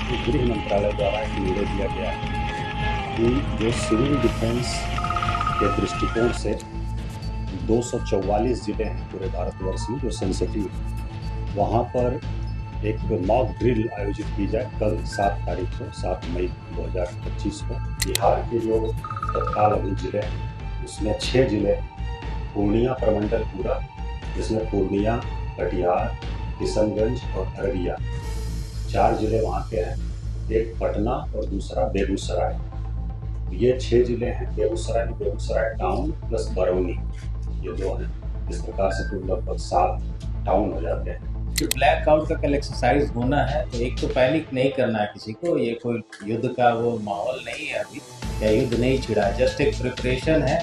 के गृह मंत्रालय द्वारा एक निर्णय दिया गया है कि जो सिविल डिफेंस के दृष्टिकोण से 244 जिले हैं पूरे भारतवर्ष में जो सेंसिटिव है, वहाँ पर एक मॉक ड्रिल आयोजित की जाए कल 7 तारीख को 7 मई 2025 को। बिहार के जो तत्काल अभी जिले हैं उसमें 6 जिले, पूर्णिया प्रमंडल पूरा, जिसमें पूर्णिया, कटिहार, किशनगंज और अररिया 4 जिले वहाँ के हैं, एक पटना और दूसरा बेगूसराय। ये 6 जिले हैं। बेगूसराय टाउन प्लस बरौनी, ये 2 हैं। इस प्रकार से कुल लगभग 7 टाउन हो जाते हैं। जो ब्लैकआउट का कल एक्सरसाइज होना है, तो एक तो पैनिक नहीं करना है किसी को। ये कोई युद्ध का वो माहौल नहीं है अभी, या युद्ध नहीं छिड़ा है, जस्ट एक प्रिपरेशन है।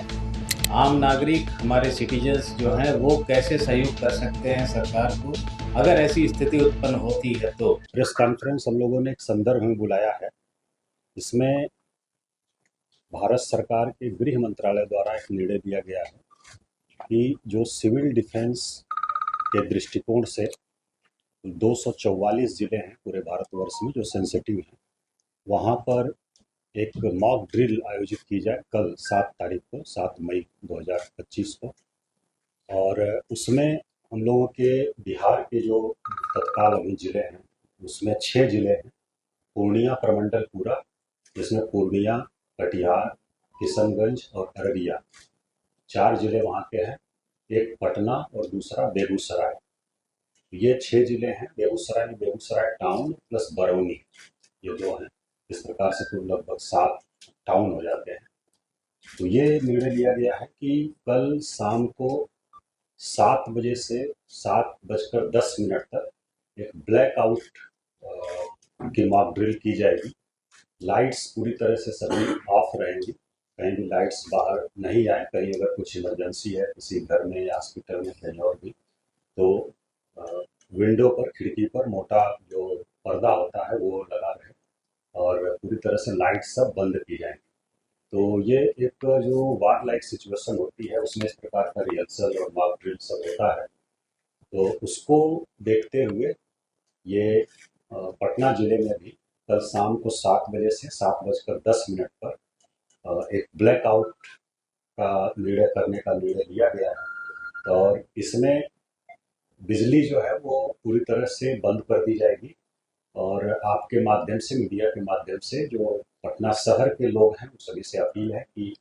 आम नागरिक, हमारे सिटीजन्स जो हैं वो कैसे सहयोग कर सकते हैं सरकार को अगर ऐसी स्थिति उत्पन्न होती है तो। प्रेस कॉन्फ्रेंस हम लोगों ने एक संदर्भ में बुलाया है। इसमें भारत सरकार के गृह मंत्रालय द्वारा एक निर्णय दिया गया है कि जो सिविल डिफेंस के दृष्टिकोण से 244 जिले हैं पूरे भारतवर्ष में जो सेंसिटिव हैं, वहाँ पर एक मॉक ड्रिल आयोजित की जाए कल 7 तारीख को 7 मई 2025 को। और उसमें हम लोगों के बिहार के जो तत्काल अभी जिले हैं उसमें 6 जिले हैं, पूर्णिया प्रमंडल पूरा, जिसमें पूर्णिया, कटिहार, किशनगंज और अररिया 4 जिले वहाँ के हैं, एक पटना और दूसरा बेगूसराय। ये 6 जिले हैं। बेगूसराय टाउन प्लस बरौनी, ये 2 हैं। इस प्रकार से कुल लगभग 7 टाउन हो जाते हैं। तो ये निर्णय लिया गया है कि कल शाम को 7 बजे से 7:10 तक एक ब्लैकआउट की मॉक ड्रिल की जाएगी। लाइट्स पूरी तरह से सभी ऑफ रहेंगी, कहीं भी लाइट्स बाहर नहीं आए। कहीं अगर कुछ इमरजेंसी है किसी घर में या हॉस्पिटल में कहीं और भी, तो विंडो पर, खिड़की पर मोटा जो पर्दा होता है वो लगा रहे और पूरी तरह से लाइट सब बंद की जाएंगी। तो ये एक जो वार लाइक सिचुएशन होती है उसमें इस प्रकार का रिहर्सल और मॉक ड्रिल सब होता है। तो उसको देखते हुए ये पटना जिले में भी कल शाम को 7 बजे से 7:10 पर एक ब्लैकआउट का निर्णय करने का निर्णय लिया गया है। और इसमें बिजली जो है वो पूरी तरह से बंद कर दी जाएगी। और आपके माध्यम से, मीडिया के माध्यम से जो पटना शहर के लोग हैं, उन सभी से अपील है कि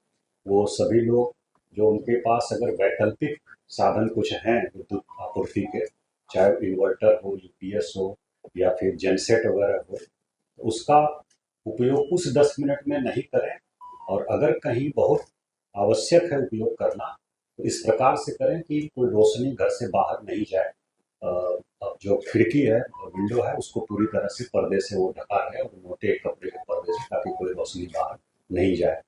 वो सभी लोग जो उनके पास अगर वैकल्पिक साधन कुछ हैं विद्युत आपूर्ति के, चाहे इन्वर्टर हो, यूपीएस हो या फिर जेनसेट वगैरह हो, तो उसका उपयोग उस 10 मिनट में नहीं करें। और अगर कहीं बहुत आवश्यक है उपयोग करना तो इस प्रकार से करें कि कोई रोशनी घर से बाहर नहीं जाए। जो खिड़की है, विंडो है, उसको पूरी तरह से पर्दे से वो ढका है, और मोटे कपड़े के पर्दे से, ताकि कोई रोशनी बाहर नहीं जाए।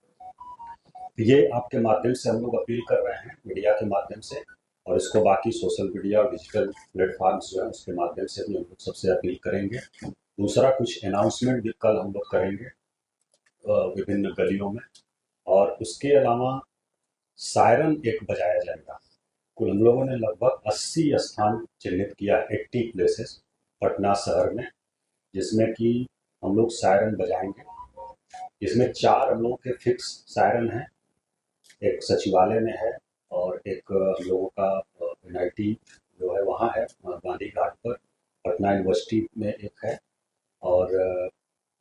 ये आपके माध्यम से हम लोग अपील कर रहे हैं, मीडिया के माध्यम से, और इसको बाकी सोशल मीडिया और डिजिटल प्लेटफॉर्म्स जो है उसके माध्यम से भी हम लोग सबसे अपील करेंगे। दूसरा, कुछ अनाउंसमेंट भी कल हम लोग करेंगे विभिन्न गलियों में। और उसके अलावा सायरन एक बजाया जाएगा। कुल हम लोगों ने लगभग 80 स्थान चिन्हित किया, 80 प्लेसेस पटना शहर में, जिसमें कि हम लोग सायरन बजाएंगे। इसमें 4 हम लोगों के फिक्स सायरन हैं, एक सचिवालय में है और एक हम लोगों का एनआईटी जो है वहाँ है गांधी घाट पर, पटना यूनिवर्सिटी में एक है, और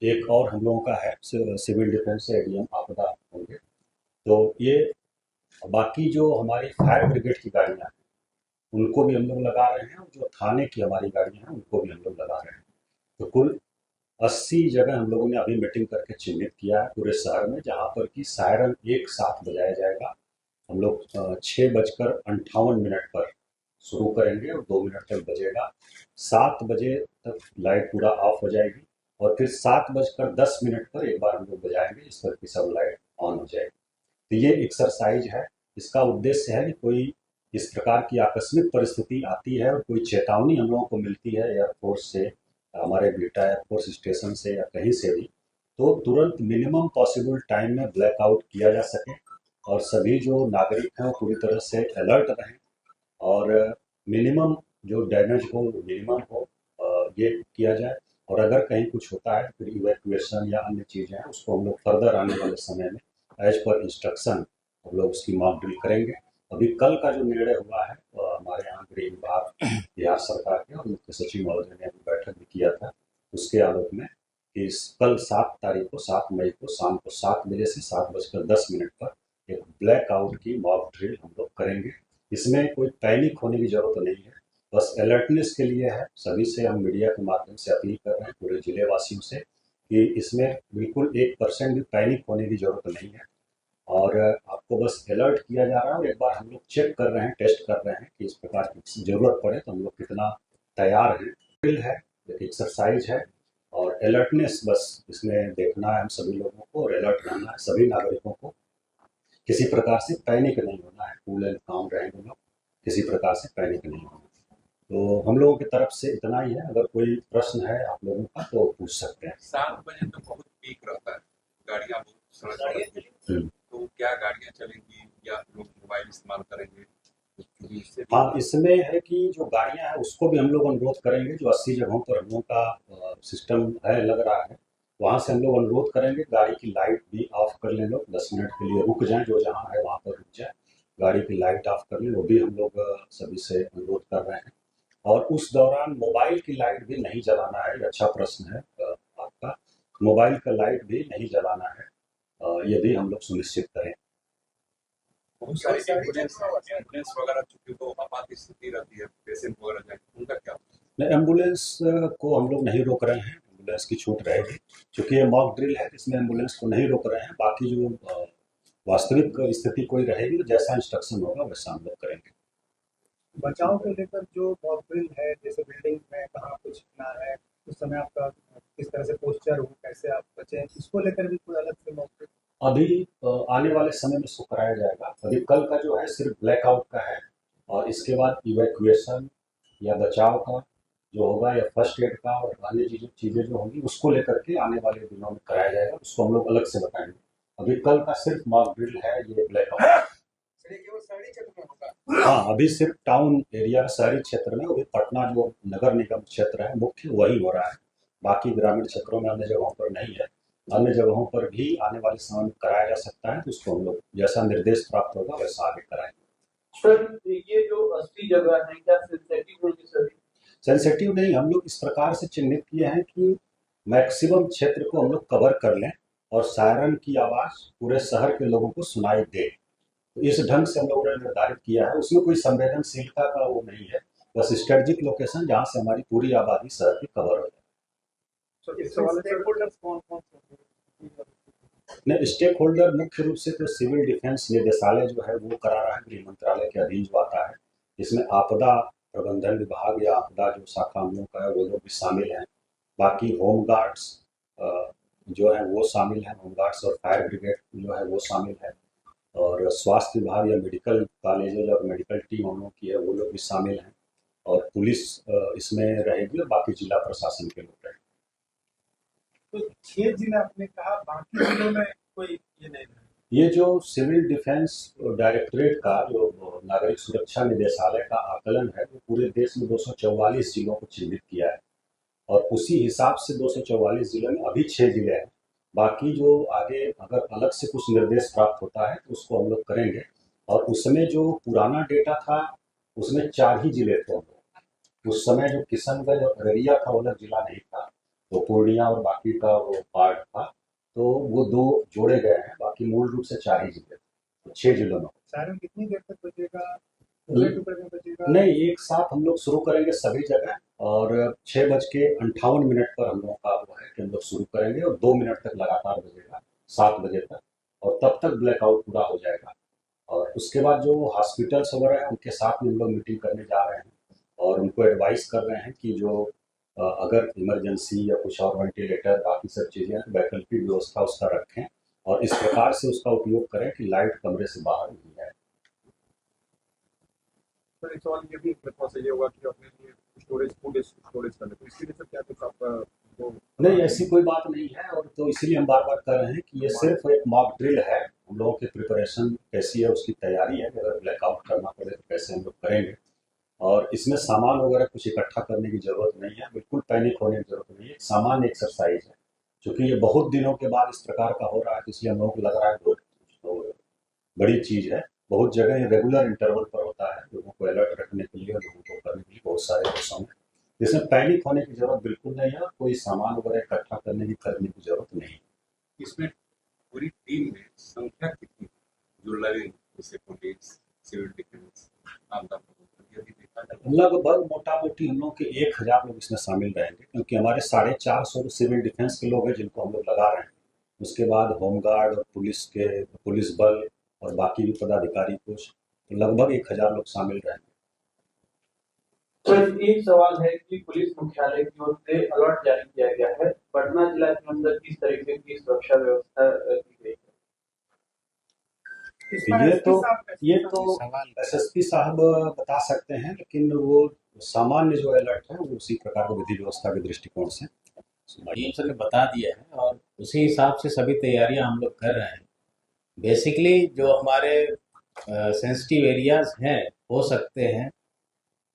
एक और हम लोगों का है सिविल डिफेंस से एडीएम आपदा होंगे। तो ये बाकी जो हमारी फायर ब्रिगेड की गाड़ियाँ हैं उनको भी हम लोग लगा रहे हैं, और जो थाने की हमारी गाड़ियाँ हैं उनको भी हम लोग लगा रहे हैं। तो कुल 80 जगह हम लोगों ने अभी मीटिंग करके चिन्हित किया है पूरे शहर में, जहाँ पर कि सायरन एक साथ बजाया जाएगा। हम लोग 6:58 पर शुरू करेंगे और 2 मिनट तक बजेगा। 7 बजे तक लाइट पूरा ऑफ हो जाएगी, और फिर 7:10 पर एक बार हम लोग बजाएंगे, जिस पर कि सब लाइट ऑन हो जाएगी। तो ये एक्सरसाइज है। इसका उद्देश्य है कि कोई इस प्रकार की आकस्मिक परिस्थिति आती है और कोई चेतावनी हम लोगों को मिलती है एयरफोर्स से, हमारे बिहटा एयरफोर्स स्टेशन से या कहीं से भी, तो तुरंत मिनिमम पॉसिबल टाइम में ब्लैकआउट किया जा सके और सभी जो नागरिक हैं वो पूरी तरह से अलर्ट रहें, और मिनिमम जो डैमेज हो मिनिमम हो, ये किया जाए। और अगर कहीं कुछ होता है तो फिर इवैक्यूएशन या अन्य चीज़ें हैं उसको हम लोग फर्दर आने वाले समय में एज पर इंस्ट्रक्शन हम लोग उसकी मॉक ड्रिल करेंगे। अभी कल का जो निर्णय हुआ है हमारे यहाँ गृह विभाग बिहार सरकार के और मुख्य सचिव महोदय ने अभी बैठक भी किया था, उसके आलोक में कि कल 7 तारीख को 7 मई को शाम को 7 बजे से 7:10 पर एक ब्लैकआउट की मॉक ड्रिल हम लोग करेंगे। इसमें कोई पैनिक होने की जरूरत नहीं है, बस अलर्टनेस के लिए है। सभी से हम मीडिया के माध्यम से अपील कर रहे हैं, पूरे जिले वासियों से, कि इसमें बिल्कुल 1% भी पैनिक होने की जरूरत नहीं है और आपको बस अलर्ट किया जा रहा है और एक बार हम लोग चेक कर रहे हैं, टेस्ट कर रहे हैं कि इस प्रकार की जरूरत पड़े तो हम लोग कितना तैयार हैं। ड्रिल है, एक एक्सरसाइज है और अलर्टनेस बस इसमें देखना है हम सभी लोगों को और अलर्ट रहना है सभी नागरिकों को। किसी प्रकार से पैनिक नहीं होना है, कूल एंड काम रहेंगे लोग, किसी प्रकार से पैनिक नहीं होना। तो हम लोगों की तरफ से इतना ही है, अगर कोई प्रश्न है आप लोगों का तो पूछ सकते हैं। 7 बजे तो बहुत पीक रहता है, गाड़ियाँ बहुत सड़क पर, तो क्या गाड़ियाँ चलेंगी या लोग मोबाइल इस्तेमाल करेंगे? हाँ, इसमें है कि जो गाड़ियाँ हैं उसको भी हम लोग अनुरोध करेंगे, जो 80 जगहों पर हम लोगों का सिस्टम है लग रहा है, वहाँ से हम लोग अनुरोध करेंगे गाड़ी की लाइट भी ऑफ कर लें, लोग 10 मिनट के लिए रुक जाएं, जो जहाँ है वहाँ पर रुक जाए, गाड़ी की लाइट ऑफ कर लें, वो भी हम लोग सभी से अनुरोध कर रहे हैं। और उस दौरान मोबाइल की लाइट भी नहीं जलाना है, ये अच्छा प्रश्न है आपका। मोबाइल का लाइट भी नहीं जलाना है, ये भी हम लोग सुनिश्चित करें। बहुत सारी एम्बुलेंस वगैरह, चूंकि वो आपात स्थिति रहती है, पेशेंट वगैरह जाए, उनका क्या? एम्बुलेंस को हम लोग नहीं रोक रहे हैं, एम्बुलेंस की छूट रहेगी, क्योंकि ये मॉक ड्रिल है, इसमें एम्बुलेंस को नहीं रोक रहे हैं। बाकी जो वास्तविक स्थिति कोई रहेगी तो जैसा इंस्ट्रक्शन होगा वैसा हम लोग करेंगे। बचाव को लेकर जो मॉक ड्रिल है, जैसे बिल्डिंग में कहाँ कुछ ना है, उस समय आपका किस तरह से पोस्चर हो, कैसे आप बचें, इसको लेकर भी कोई अलग से मॉक ड्रिल अभी आने वाले समय में इसको कराया जाएगा। अभी कल का जो है सिर्फ ब्लैकआउट का है और इसके बाद इवैक्यूएशन या बचाव का जो होगा या फर्स्ट एड का और अन्य चीज़ें जो होंगी उसको लेकर के आने वाले दिनों में कराया जाएगा, उसको हम लोग अलग से बताएंगे। अभी कल का सिर्फ मॉक ड्रिल है, ये ब्लैकआउट। हाँ, अभी सिर्फ टाउन एरिया शहरी क्षेत्र में, अभी पटना जो नगर निगम क्षेत्र है मुख्य वही हो रहा है, बाकी ग्रामीण क्षेत्रों में अन्य जगहों पर नहीं है। अन्य जगहों पर भी आने वाले समय में कराया जा सकता है, तो उसको हम लोग जैसा निर्देश प्राप्त होगा वैसा आगे कराएंगे। सर, ये जो 80 जगह है क्या सेंसिटिव होगी सर? सेंसिटिव नहीं, हम लोग इस प्रकार से चिन्हित किए हैं कि मैक्सिमम क्षेत्र को हम लोग कवर कर लें और सायरन की आवाज़ पूरे शहर के लोगों को सुनाई दे, तो इस ढंग से हम लोगों ने निर्धारित किया है। उसमें कोई संवेदनशीलता का वो नहीं है, बस स्ट्रेटेजिक लोकेशन जहाँ से हमारी पूरी आबादी शहर की कवर हो जाए। नहीं, स्टेक होल्डर मुख्य रूप से तो सिविल डिफेंस निदेशालय जो है वो करा रहा है, गृह मंत्रालय के अधीन जो आता है। इसमें आपदा प्रबंधन विभाग या आपदा जो शाखा हम लोग का है वो लोग भी शामिल हैं। बाकी होम गार्ड्स जो है वो शामिल हैं, होम गार्ड्स और फायर ब्रिगेड जो है वो शामिल है, और स्वास्थ्य विभाग या मेडिकल कॉलेजेज और मेडिकल टीम हम लोग की है वो लोग भी शामिल हैं, और पुलिस इसमें रहेगी और बाकी जिला प्रशासन के लोग रहेंगे। तो 6 जिले आपने कहा, बाकी जिलों में कोई ये नहीं है? ये जो सिविल डिफेंस डायरेक्टरेट का जो नागरिक सुरक्षा निदेशालय का आकलन है वो पूरे देश में 244 जिलों को चिन्हित किया है और उसी हिसाब से 244 जिलों में अभी 6 जिले हैं। बाकी जो आगे अगर अलग से कुछ निर्देश प्राप्त होता है तो उसको हम लोग करेंगे, और उसमें जो पुराना डेटा था उसमें 4 ही जिले थे हम लोग। उस समय जो किशनगंज और अररिया था वो अलग जिला नहीं था, तो पूर्णिया और बाकी का वो पार्ट था, तो वो 2 जोड़े गए हैं, बाकी मूल रूप से 4 ही जिले, तो 6 जिलों में। सायरन कितनी देर तक बजेगा? नहीं, एक साथ हम लोग शुरू करेंगे सभी जगह, और 6:58 पर हम लोगों का वो है कि हम लोग शुरू करेंगे और 2 मिनट तक लगातार बजेगा 7 बजे तक, और तब तक ब्लैकआउट पूरा हो जाएगा। और उसके बाद जो हॉस्पिटल्स वगैरह हैं उनके साथ में हम लोग मीटिंग करने जा रहे हैं और उनको एडवाइस कर रहे हैं कि जो अगर इमरजेंसी या कुछ और वेंटिलेटर बाकी सब चीज़ें हैं वैकल्पिक व्यवस्था उसका रखें और इस प्रकार से उसका उपयोग करें कि लाइट कमरे से बाहर नहीं आए। सर, एक सवाल ये भी ये होगा कि अपने लिए स्टोरेज करने, तो इसके लिए सर क्या कुछ आपका नहीं, ऐसी कोई बात नहीं है, और तो इसीलिए हम बार बार कर रहे हैं कि ये सिर्फ एक मॉक ड्रिल है। हम लोगों की प्रिपरेशन कैसी है, उसकी तैयारी है, अगर ब्लैकआउट करना पड़े तो कैसे हम लोग करेंगे, और इसमें सामान वगैरह कुछ इकट्ठा करने की ज़रूरत नहीं है, बिल्कुल पैनिक होने की ज़रूरत नहीं है। सामान्य एक्सरसाइज है, क्योंकि ये बहुत दिनों के बाद इस प्रकार का हो रहा है, तो इसलिए हम लोगों को लग रहा है बहुत बड़ी चीज़ है। बहुत जगह ये रेगुलर इंटरवल पर होता है, लोगों को अलर्ट रखने के लिए और लोगों को करने के लिए बहुत सारे देशों में। इसमें पैनिक होने की ज़रूरत बिल्कुल नहीं है और कोई सामान वगैरह इकट्ठा करने की ज़रूरत नहीं है। इसमें पूरी टीम में संख्या कितनी जो लगे, जैसे पुलिस, सिविल डिफेंस, आपदा प्रबंधन, यदि देखा जाए लगभग मोटा मोटी हम लोग के 1000 लोग इसमें शामिल रहेंगे, क्योंकि हमारे 450 सिविल डिफेंस के लोग हैं जिनको हम लोग लगा रहे हैं। उसके बाद होमगार्ड और पुलिस बल और बाकी भी पदाधिकारी कुछ, तो लगभग 1000 लोग शामिल रहेंगे। सर, एक सवाल है कि पुलिस मुख्यालय की ओर से अलर्ट जारी किया गया है, पटना जिला के अंदर किस तरीके की सुरक्षा व्यवस्था की गई है? ये तो एसएसपी साहब बता सकते हैं, लेकिन वो सामान्य जो अलर्ट है वो उसी प्रकार की विधि व्यवस्था के दृष्टिकोण से डीएम सर ने बता दिया है और उसी हिसाब से सभी तैयारियां हम लोग कर रहे हैं। बेसिकली जो हमारे सेंसिटिव एरियाज हैं हो सकते हैं,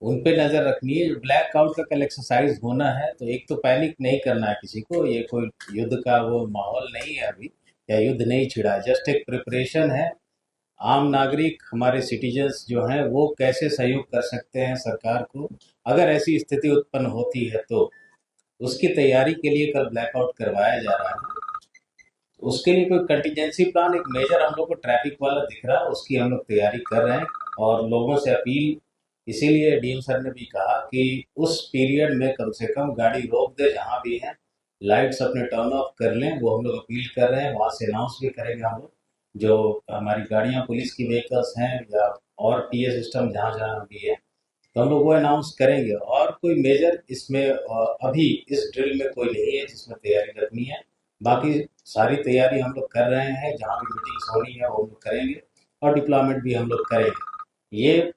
उन पे नज़र रखनी है। ब्लैक आउट का कल एक्सरसाइज होना है, तो एक तो पैनिक नहीं करना है किसी को। ये कोई युद्ध का वो माहौल नहीं है अभी, या युद्ध नहीं छिड़ा है, जस्ट एक प्रिपरेशन है। आम नागरिक हमारे सिटीजन्स जो हैं वो कैसे सहयोग कर सकते हैं सरकार को, अगर ऐसी स्थिति उत्पन्न होती है तो उसकी तैयारी के लिए कल ब्लैकआउट करवाया जा रहा है। उसके लिए कोई कंटीजेंसी प्लान, एक मेजर हम लोग को ट्रैफिक वाला दिख रहा है, उसकी हम लोग तैयारी कर रहे हैं। और लोगों से अपील, इसीलिए डीएम सर ने भी कहा कि उस पीरियड में कम से कम गाड़ी रोक दे जहाँ भी है, लाइट्स अपने टर्न ऑफ कर लें, वो हम लोग अपील कर रहे हैं। वहाँ से अनाउंस भी करेंगे हम लोग, जो हमारी गाड़ियाँ पुलिस की व्हीकल्स हैं या और पीए सिस्टम जहाँ जहाँ भी है, तो हम लोग वो अनाउंस करेंगे। और कोई मेजर इसमें अभी इस ड्रिल में कोई नहीं है जिसमें तैयारी रखनी है। बाकी सारी तैयारी हम लोग कर रहे हैं, जहाँ भी मीटिंग्स होनी है वो हम लोग करेंगे और डिप्लॉयमेंट भी हम लोग करेंगे। ये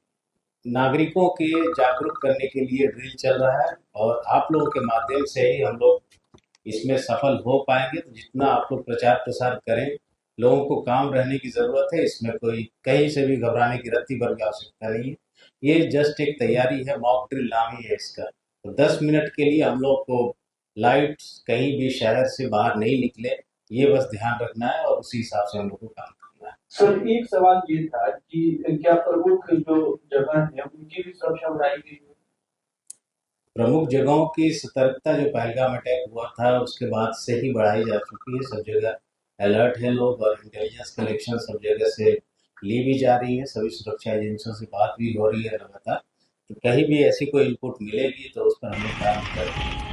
नागरिकों के जागरूक करने के लिए ड्रिल चल रहा है और आप लोगों के माध्यम से ही हम लोग इसमें सफल हो पाएंगे। तो जितना आप लोग प्रचार प्रसार करें, लोगों को काम रहने की ज़रूरत है। इसमें कोई कहीं से भी घबराने की रत्ती भर की आवश्यकता नहीं है। ये जस्ट एक तैयारी है, मॉक ड्रिल नाम ही है इसका। तो 10 मिनट के लिए हम लोग को लाइट्स कहीं भी शहर से बाहर नहीं निकले, ये बस ध्यान रखना है और उसी हिसाब से हम लोग को काम करना है। सर, एक सवाल ये था कि क्या प्रमुख जो जगह है उनकी भी सुरक्षा बढ़ाई गई है? प्रमुख जगहों की सतर्कता जो पहलगाम अटैक हुआ था उसके बाद से ही बढ़ाई जा चुकी है। सब जगह अलर्ट है लोग और इंटेलिजेंस कलेक्शन सब जगह से ली भी जा रही है। सभी सुरक्षा एजेंसियों से बात भी हो रही है लगातार। तो कहीं भी ऐसी कोई इनपुट मिलेगी तो उस पर हम लोग काम करेंगे।